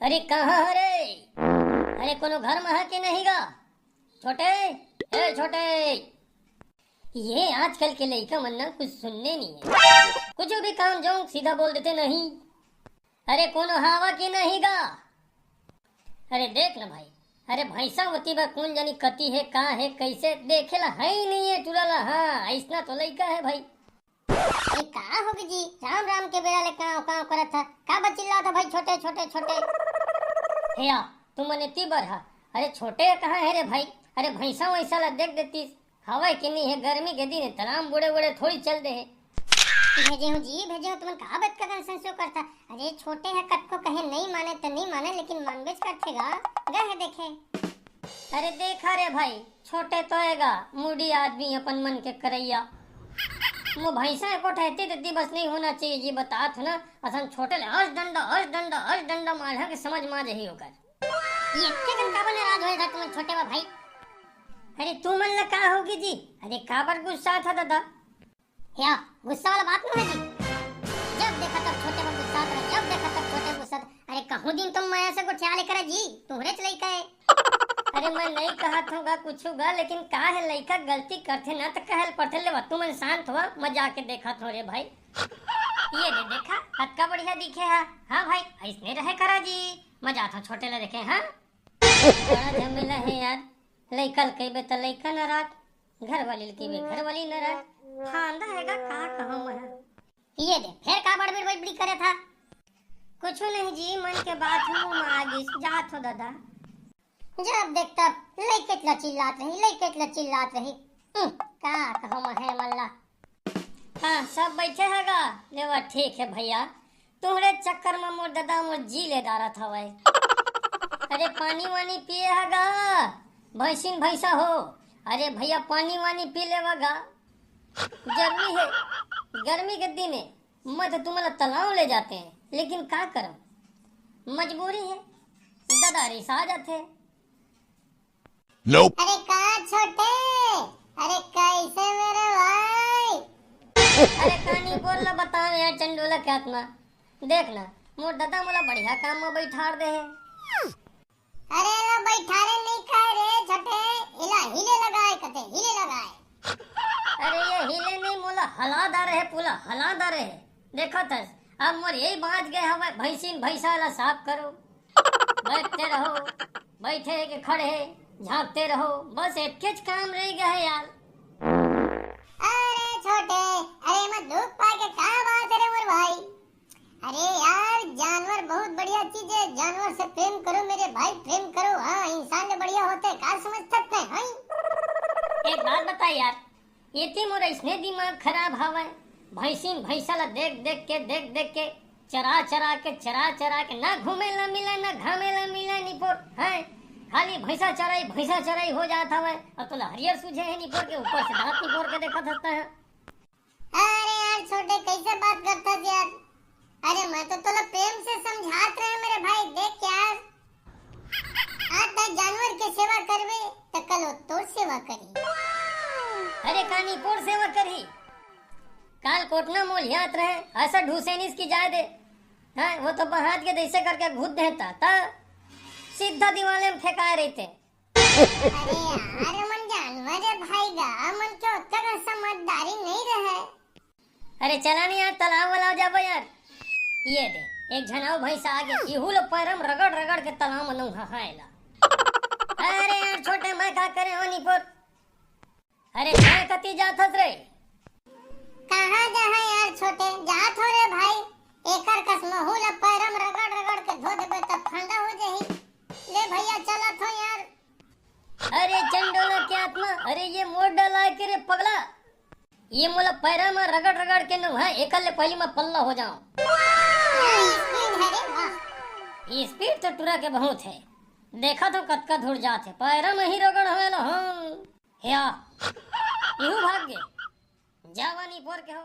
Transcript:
अरे कहाँ है रे? अरे कोनो घर में है कि नहीं गा? छोटे, ए छोटे, ये आजकल के लड़का मन ना कुछ सुनने नहीं है, कुछ भी काम जो सीधा बोल देते नहीं। अरे कोनो हावा की नहीं गा? अरे देख ना भाई, अरे भैंसा होती बा कौन जानी कती है का है कैसे देखेला है ही नहीं है टुराला। हाँ ऐसा तो लड़का है भाई। अरे का होगी जी, राम राम के बेरा ले काव काव करत था, का बचिल्ला था भाई छोटे छोटे छोटे। हेया तुम मने तीबर हा? अरे छोटे कहाँ है रे भाई? अरे भैंसा वैसा ला देख देती हवा की नहीं है, गर्मी के दिन तलाम बुढ़े बुढ़े थोड़ी चल दे है। भेजे हूँ जी, भेजे हूँ, तुमन का बात करन संसो करता। अरे छोटे है कटको कहे नहीं माने तो नहीं माने, लेकिन मानबेच करथेगा गए देखे। अरे देखा रे भाई, छोटे तो हैगा मूडी आदमी अपन मन के करैया। वो भैंसा को ठहती देती बस नहीं होना चाहिए जी, बतात ना असन छोटे ले हर्ष डंडा मार के समझ मार रही होकर। ये इतने दिन का बने राज होएगा तुम छोटे बा भाई। अरे तू मन ला का होगी जी? अरे काबर गुस्सा था दादा? या गुस्सा वाला बात नहीं है जी, जब देखा तब छोटे में गुस्सा करे, जब देखा तब छोटे गुस्सा। अरे कहूँ दिन तुम माया से गुठिया लेकर जी, तुम्हारे चलाई का है। अरे मैं नहीं कहा था कुछ होगा, लेकिन का है लड़का गलती करते ना तो कहल पड़ते ले तू मन शांत हुआ, मजा के देखा था रे भाई। ये दे देखा हत्का बढ़िया दिखे है। हाँ भाई ऐसने रहे करा जी, मजा था छोटे ले देखे। हाँ बड़ा झमेला है यार, लड़का कहबे तो लड़का नाराज, घर वाली कहबे घर वाली नाराज। फांदा हैगा का कहूं मैं। ये दे फिर का बड़बड़ बड़बड़ी करे था? कुछ नहीं जी, मन के बात मुंह में आ गई जात हो दादा। जब देख तब लइके चिल्लात रही। का कहूं मैं मल्ला। हाँ सब बैठे हैगा लेवा, ठीक है भैया, तुम्हारे चक्कर में मोर दादा मोर जी ले डारा था भाई। अरे पानी वानी पिए हैगा, भैंसिन भैंसा हो। अरे भैया पानी वानी पी लेवागा, जरूरी है गर्मी के दिन है। मैं तो तुम्हारा तालाब ले जाते हैं, लेकिन क्या करूं मजबूरी है, दादा रिसा जाते हैं। Nope. अरे का छोटे, अरे कैसे मेरे भाई? अरे कहानी बोल ला बताओ यार चंडोला क्या आत्मा। देख ना मोर दादा मोला बढ़िया काम में बैठार दे है। अरे ला बैठारे नहीं खाए रे छोटे, इला हिले लगाए कते हिले लगाए। अरे ये हिले नहीं मोला हलादार है, पूरा हलादार है। देखो तस अब मोर यही बाज गए हवा, भैंसिन भैंसा ला साफ करो, बैठते रहो, बैठे है कि खड़े है झांकते रहो, बस एक काम रह गया है यार। अरे छोटे, अरे मत दुख पाए के क्या बात है रे मोर भाई। अरे यार जानवर बहुत बढ़िया चीज है, जानवर से प्रेम करो मेरे भाई, प्रेम करो। हाँ इंसान से बढ़िया होते हैं, क्या समझ सकते हैं भाई। एक बात बता यार, ये थी मोर इसने दिमाग खराब हवा, भैंसिन भैंसा ला देख देख के चरा चरा के ना घूमे ला मिला ना घामे ला मिला निपोर है, खाली भैंसा चराई हो जाता है। और तो हरियर सूझे है निपोर के ऊपर से दांत निपोर के देखा सकता है। अरे यार छोटे कैसे बात करता यार। अरे मैं तो तोला प्रेम से समझात रहे मेरे भाई। देख यार, आज तक जानवर के सेवा करवे तो कल वो तोर सेवा करी। अरे कानी पोर सेवा करी, काल कोटना मोल याद रहे ऐसा ढूसेनिस की जाए दे। हाँ वो तो बहात के जैसे करके घुद देता था, सीधा दीवाले में फेंकाए रहते। अरे यार मन जानवर है भाई गा, मन क्यों उतना समझदारी नहीं रहे। अरे चला नहीं यार तालाब वाला जाबो यार। ये दे एक झनाव भैंसा आगे इहू लो पैरम रगड़ के तालाब में नहाएला। अरे यार छोटे मैं क्या करे हो निपोर। अरे मैं कती जात हस रे? कहाँ जा है यार छोटे, जात हो रे भाई। एकर कस महूल पैरम रगड़ के धो देबे तब ठंडा हो जाही। ले भैया चला थो यार। अरे चंडोला क्या आत्मा, अरे ये मोड़ डाला के रे पगला, ये मोला पैरा में रगड़ के न है एकल ले पहली में पल्ला हो जाऊं। स्पीड है रे वाह। स्पीड तो टुरा के बहुत है, देखा तो कतका धुर जात है, पैरा में ही रगड़ होएला। हाँ या इहू भाग गए जावानी पोर के हो।